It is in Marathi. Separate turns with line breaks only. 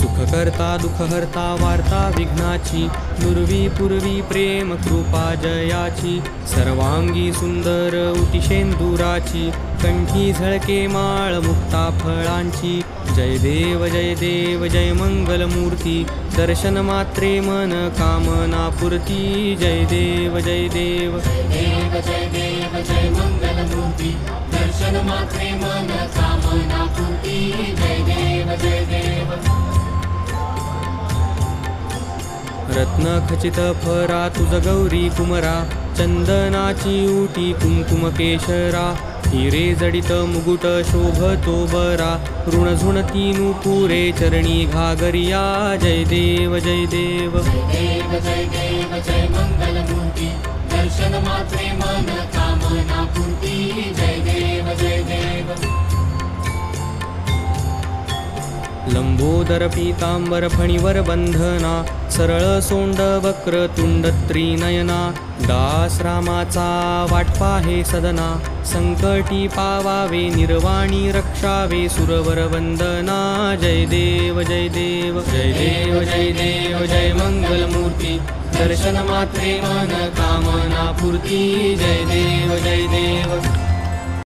सुखकर्ता दुःखहर्ता वार्ता विघ्नाची दुर्वी पूर्वी प्रेम कृपा जयाची सर्वांगी सुंदर उतिशेंदुराची कंठी झळके माळ मुक्ता फळांची जय देव जय मंगलमूर्ती दर्शन मात्रे मन कामना पूर्ती जय देव
जय देव जय मंगलमूर्ती दर्शन मात्रे मन कामना पूर्ती जय देव जय देव
रत्न खचित फरा तुझ गौरी कुमरा चंदनाची उटी कुंकुम केशरा हिरे जडित मुकुट शोभतो बरा ऋण झुणती नुपुरे चरणी घागरिया जय देव
जय देव जय मंगलमूर्ती दर्शन मात्रे मन कामना पूर्ती जय देव जय देव
लंबोदर पीतांबर फणीवर बंधना सरळ सोंड वक्र तुंड त्रिनयना दास रामाचा वाटपा हे सदना संकटी पावावे निर्वाणी रक्षावे सुरवर वंदना जय देव जय देव जय मंगलमूर्ती दर्शन मात्रे मन कामना पूर्ती जय देव